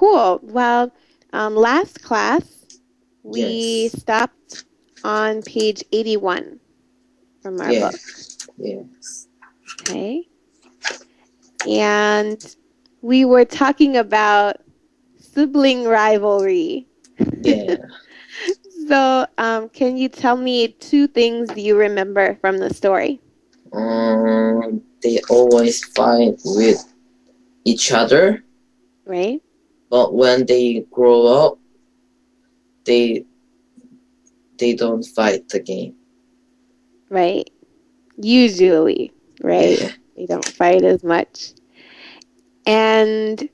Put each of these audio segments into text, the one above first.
cool. Well, last class, we Yes. stopped on page 81 from our book. Yes. Okay. And we were talking about sibling rivalry. Yeah. So, can you tell me 2 things you remember from the story? They always fight with each other, Right? but when they grow up, they don't fight again. Right. Usually, right? Yeah. They don't fight as much. And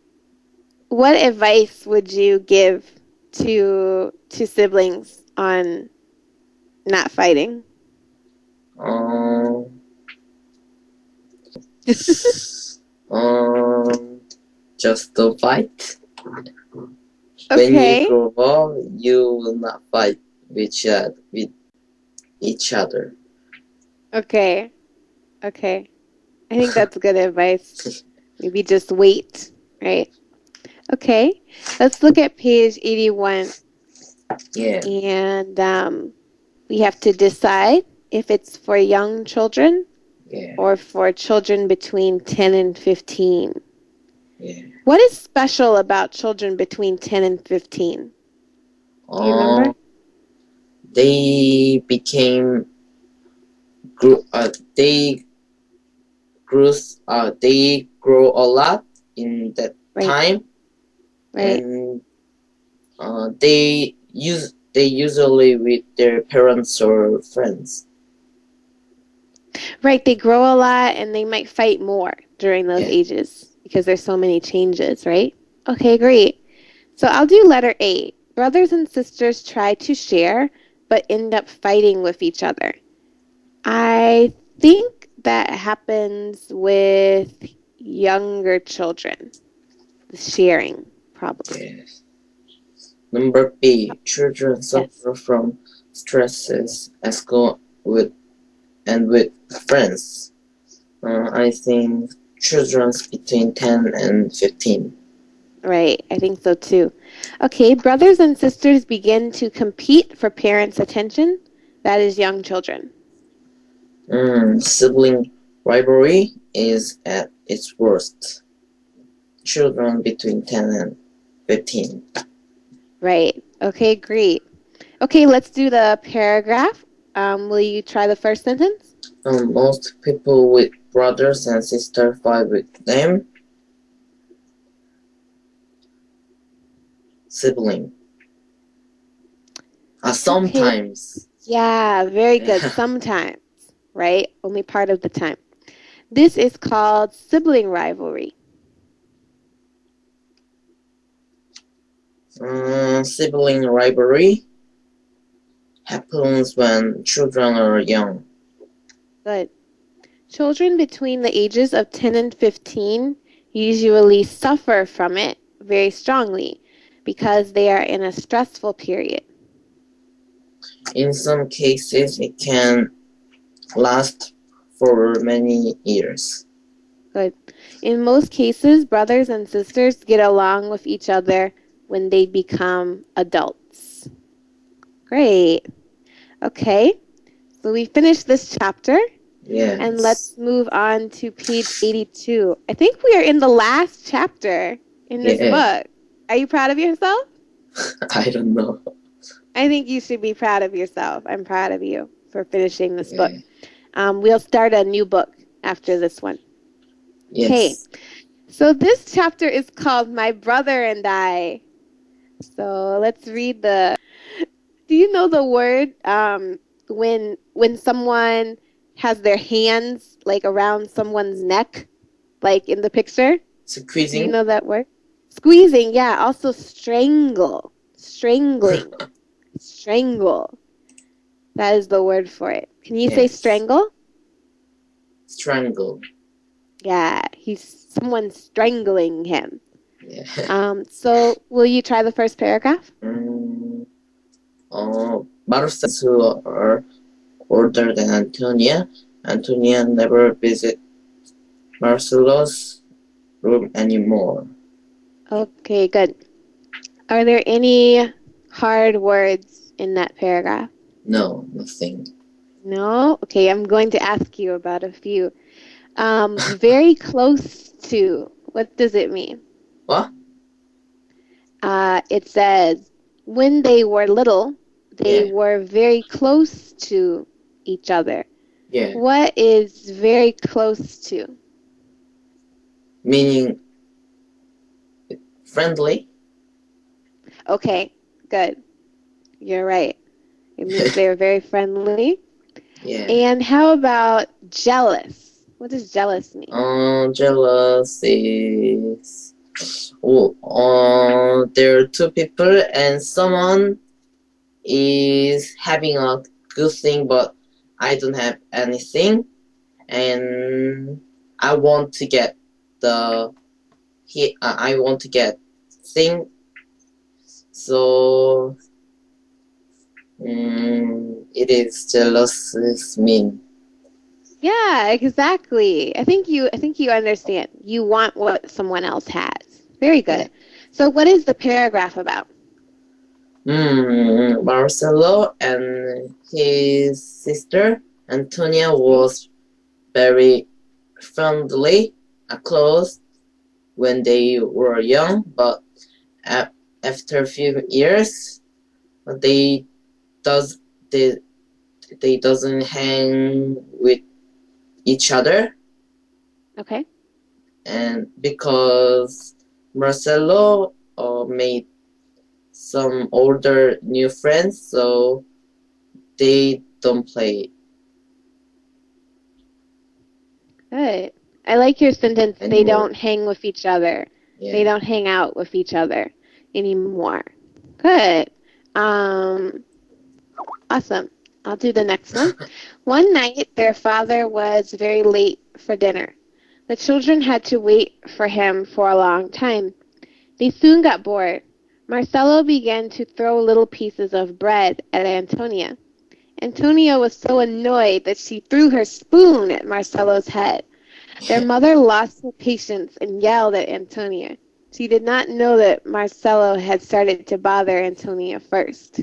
what advice would you give to siblings on not fighting? Um. Just don't fight. When you Okay. grow up, you will not fight with each other. Okay. Okay. I think that's good advice. Maybe just wait, right? Okay. Let's look at page 81. Yeah. And we have to decide if it's for young children Yeah. or for children between 10 and 15. Yeah. What is special about children between 10 and 15? Do you remember? They became they grow a lot in that Right. time, Right. and they usually with their parents or friends. Right. They grow a lot and they might fight more during those Yeah. ages because there's so many changes, right? Okay, great. So I'll do letter A. Brothers and sisters try to share but end up fighting with each other. I think that happens with younger children. The sharing, probably. Yes. Number B. Children suffer from stresses at school with friends. I think children between 10 and 15. Right, I think so too. Okay, brothers and sisters begin to compete for parents' attention. That is young children. Sibling rivalry is at its worst. Children between 10 and 15. Right, okay, great. Okay, let's do the paragraph. Will you try the first sentence? Most people with brothers and sisters fight with them. Sibling. Sometimes. Okay. Yeah, very good. Sometimes, right? Only part of the time. This is called sibling rivalry. Sibling rivalry happens when children are young. Good. Children between the ages of 10 and 15 usually suffer from it very strongly because they are in a stressful period. In some cases, it can last for many years. Good. In most cases, brothers and sisters get along with each other when they become adults. Great. Okay, so we finished this chapter. Yes. And let's move on to page 82. I think we are in the last chapter in this book. Are you proud of yourself? I don't know. I think you should be proud of yourself. I'm proud of you for finishing this book. We'll start a new book after this one. Yes. Okay, so this chapter is called My Brother and I. So let's read the... Do you know the word when someone has their hands like around someone's neck, like in the picture? Squeezing? Do you know that word? Squeezing, yeah. Also strangle. Strangling. Strangle. That is the word for it. Can you say strangle? Strangle. Yeah, someone strangling him. Yeah. So will you try the first paragraph? Marcellus who are older than Antonia. Antonia never visits Marcellus' room anymore. Okay, good. Are there any hard words in that paragraph? No, nothing. No? Okay, I'm going to ask you about a few. Very close to. What does it mean? What? It says, when they were little, they Yeah. were very close to each other. Yeah. What is very close to? Meaning friendly? Okay, good. You're right. It means they were very friendly. Yeah. And how about jealous? What does jealous mean? Jealous is there are two people and someone is having a good thing but I don't have anything and I want to get I want to get thing so it is jealous is mean. Yeah, exactly. I think you understand. You want what someone else has. Very good. So what is the paragraph about? Marcelo and his sister Antonia was very friendly, close when they were young, but after a few years, they does they doesn't hang with each other, Okay. and because Marcelo made some older new friends, so they don't play Good. I like your sentence, they anymore. don't hang with each other. Yeah. They don't hang out with each other anymore. Good. Awesome. I'll do the next one. One night, their father was very late for dinner. The children had to wait for him for a long time. They soon got bored. Marcelo began to throw little pieces of bread at Antonia. Antonia was so annoyed that she threw her spoon at Marcelo's head. Their mother lost her patience and yelled at Antonia. She did not know that Marcelo had started to bother Antonia first.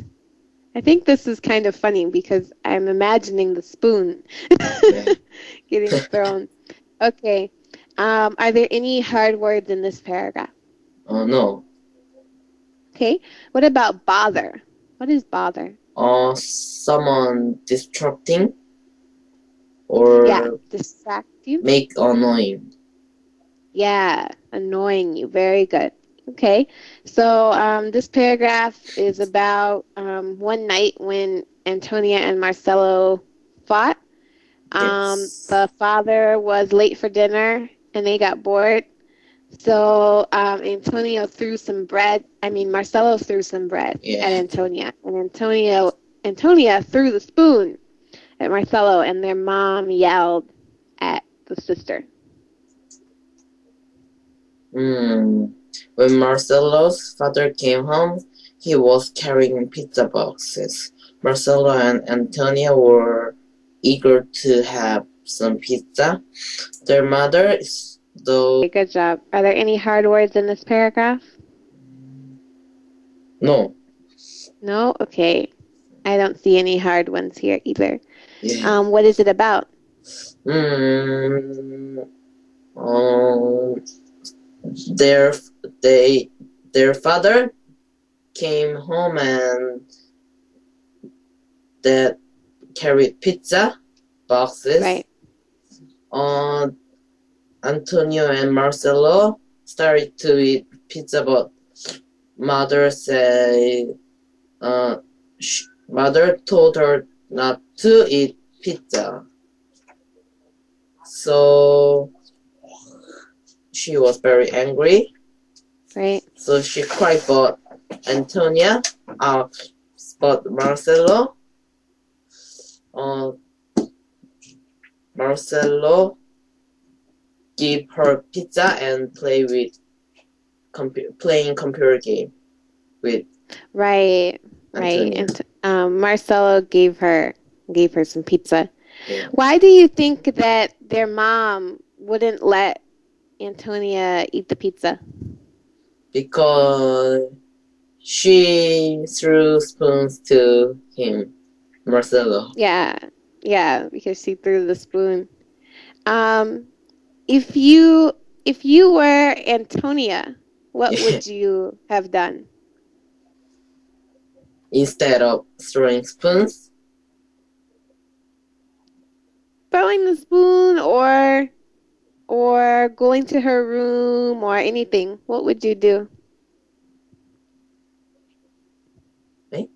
I think this is kind of funny because I'm imagining the spoon getting thrown. Okay. Are there any hard words in this paragraph? No. Okay. What about bother? What is bother? Someone distracting or distract you. make annoying. Yeah, annoying you. Very good. Okay, so this paragraph is about one night when Antonia and Marcelo fought. The father was late for dinner and they got bored. So Marcelo threw some bread at Antonia. And Antonia threw the spoon at Marcelo, and their mom yelled at the sister. When Marcelo's father came home, he was carrying pizza boxes. Marcelo and Antonia were eager to have some pizza. Their mother, though... Good job. Are there any hard words in this paragraph? No. No? Okay. I don't see any hard ones here either. Yeah. What is it about? Their father came home and that carried pizza boxes. Right. Antonio and Marcelo started to eat pizza, but mother told her not to eat pizza. So she was very angry. Right. So she cried, but Marcelo gave her pizza and playing computer game with Right. Antonia. And Marcelo gave her some pizza. Yeah. Why do you think that their mom wouldn't let Antonia eat the pizza? Because she threw spoons to him, Marcelo. Yeah, yeah, because she threw the spoon. Um, if you were Antonia, what would you have done? Instead of throwing spoons, Throwing the spoon or going to her room or anything, what would you do? eh?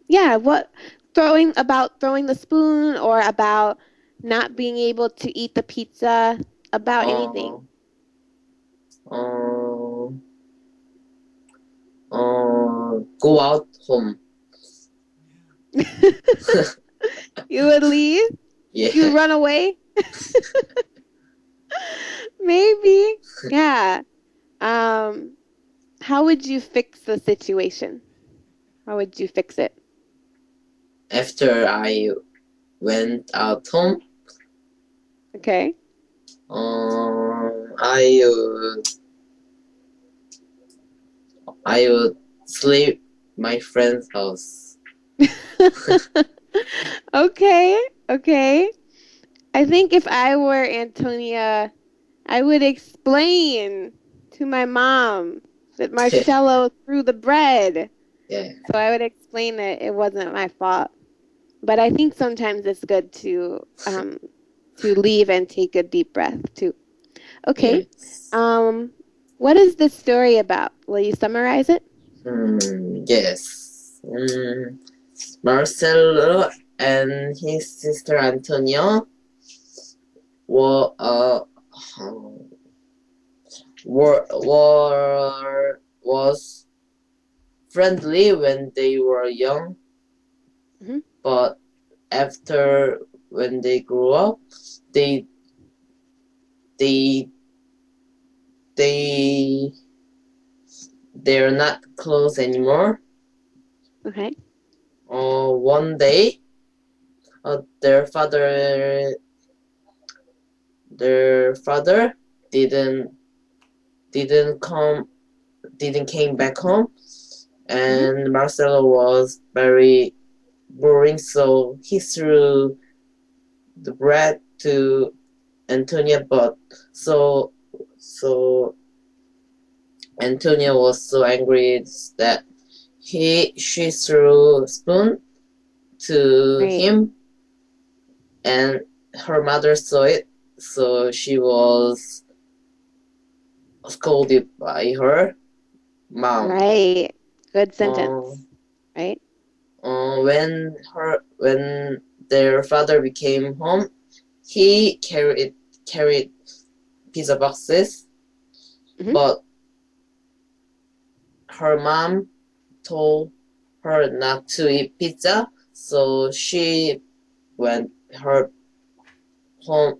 Yeah, what throwing the spoon or about not being able to eat the pizza, about Uh, anything. uh, go out home. You would leave? Yeah. You would run away? Maybe. Yeah. How would you fix the situation? How would you fix it? After I went out home, Okay. I would sleep my friend's house. Okay. Okay. I think if I were Antonia, I would explain to my mom that Marcello threw the bread. Yeah. So I would explain that it wasn't my fault. But I think sometimes it's good to leave and take a deep breath too. Okay. Yes. What is this story about? Will you summarize it? Yes. Marcelo and his sister Antonio were was friendly when they were young, Mhm. but after when they grew up, they they they they're not close anymore. Okay. One day, their father didn't didn't come didn't came back home, Mhm. and Marcelo was very boring, so he threw the bread to Antonia, but so Antonia was so angry that she threw a spoon to Right. him, and her mother saw it, so she was scolded by her mom. Right. Good Uh, sentence. Right? when their father became home, he carried pizza boxes, Mhm. but her mom told her not to eat pizza, so went her home.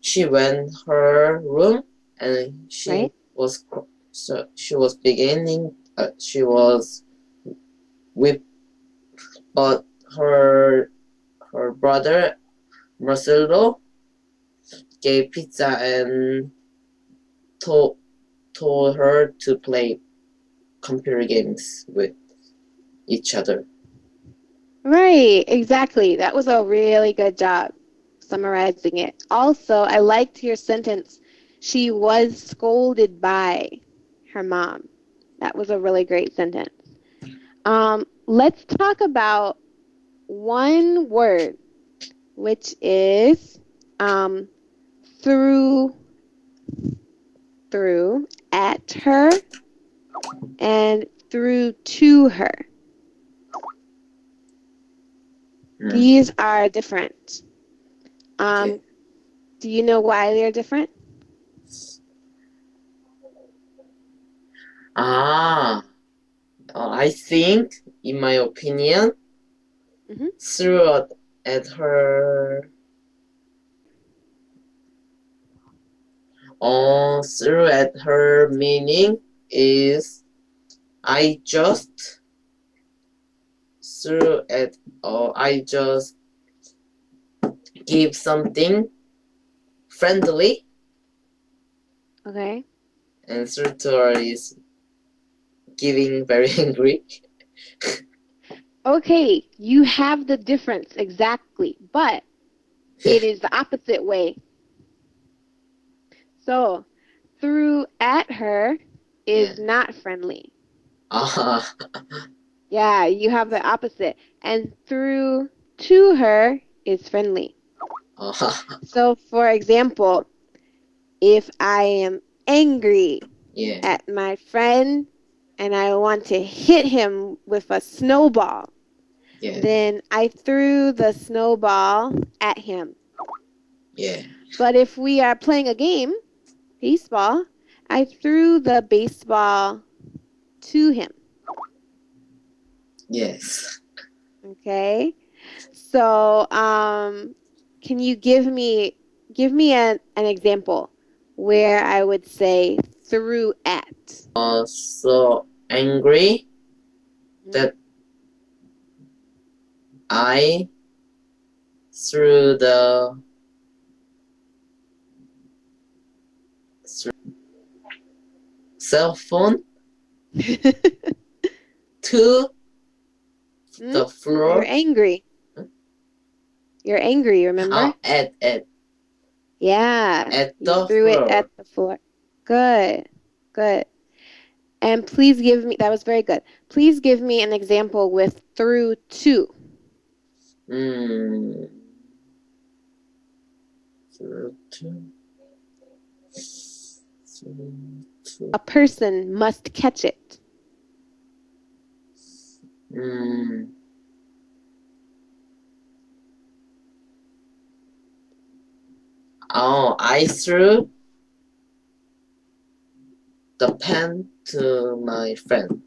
She went her room, and Right? she was beginning. She was with, but her brother Marcelo gave pizza and told told her to play computer games with each other. Right. Exactly. That was a really good job summarizing it. Also, I liked your sentence. She was scolded by her mom. That was a really great sentence. Let's talk about one word, which is through, at her, and through to her. Mm, These are different. okay. Do you know why they're different? Ah, I think, in my opinion, Hmm. threw at her. Threw at her meaning is I just threw at or I just give something friendly, Okay. and threw to her is getting very angry. Okay, you have the difference exactly, but it is the opposite way. So, threw at her is not friendly. Yeah, you have the opposite. And threw to her is friendly. So, for example, if I am angry at my friend and I want to hit him with a snowball, then I threw the snowball at him. But if we are playing a game, baseball, I threw the baseball to him. Yes. Okay. So, can you give me an example where I would say threw at? So angry that I threw the cell phone to the floor. You're angry. You're angry, remember? At. Yeah. At you the threw floor. it at the floor. Good. Good. And please give me, that was very good. Please give me an example with through to. Through to. A person must catch it. I threw the pen to my friend.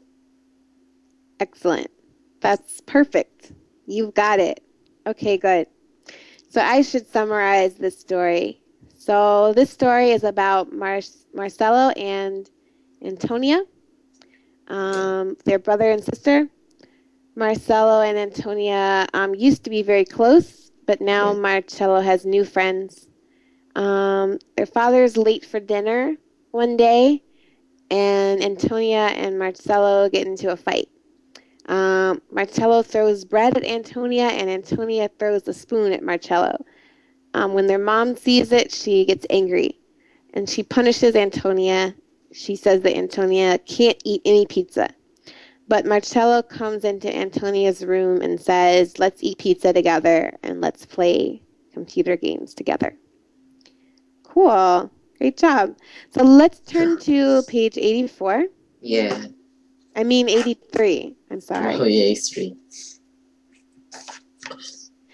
Excellent. That's perfect. You've got it. Okay, good. So I should summarize this story. So this story is about Marcelo and Antonia. Their brother and sister. Marcelo and Antonia used to be very close, but now Marcelo has new friends. Their father's late for dinner one day, and Antonia and Marcelo get into a fight. Marcelo throws bread at Antonia, and Antonia throws the spoon at Marcelo. When their mom sees it, she gets angry, and she punishes Antonia. She says that Antonia can't eat any pizza. But Marcelo comes into Antonia's room and says, let's eat pizza together and let's play computer games together. Cool. Great job. So let's turn to page 84. Yeah. I mean 83. I'm sorry. Oh, yeah, 83.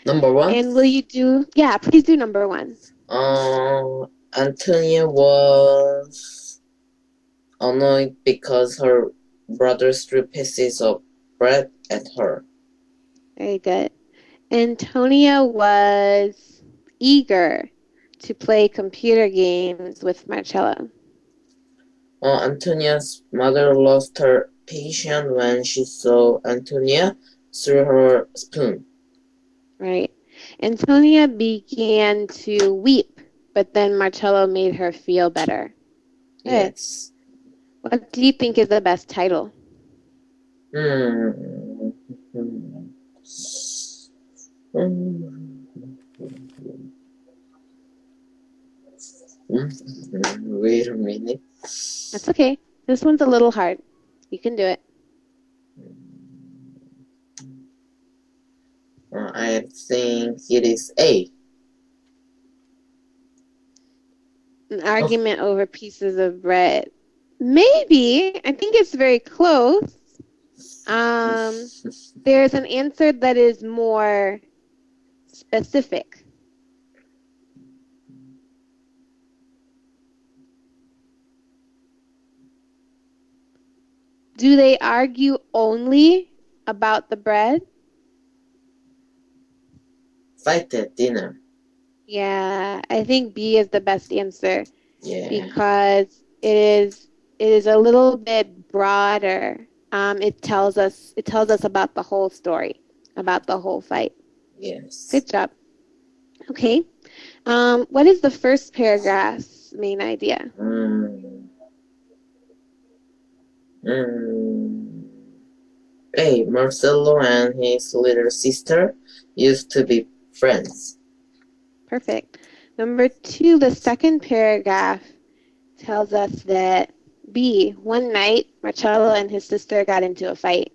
Number 1? And will you do... Yeah, please do number 1. Antonia was annoyed because her brother threw pieces of bread at her. Very good. Antonia was eager to play computer games with Marcello. Antonia's mother lost her patience when she saw Antonia threw her spoon. Right. Antonia began to weep, but then Marcello made her feel better. Good. Yes. What do you think is the best title? Wait a minute. That's okay. This one's a little hard. You can do it. I think it is A. An argument over pieces of bread. Maybe. I think it's very close. There's an answer that is more specific. Do they argue only about the bread? Fight at dinner. Yeah, I think B is the best answer. Yeah. Because it is a little bit broader. It tells us about the whole story, about the whole fight. Yes. Good job. Okay. What is the first paragraph's main idea? A. Marcelo and his little sister used to be friends. Perfect. Number 2, the second paragraph tells us that B. One night, Marcello and his sister got into a fight.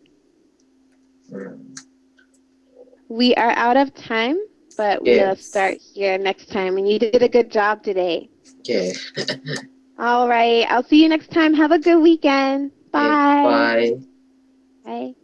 We are out of time, but we'll start here next time. And you did a good job today. Okay. All right. I'll see you next time. Have a good weekend. Bye. Bye. Bye.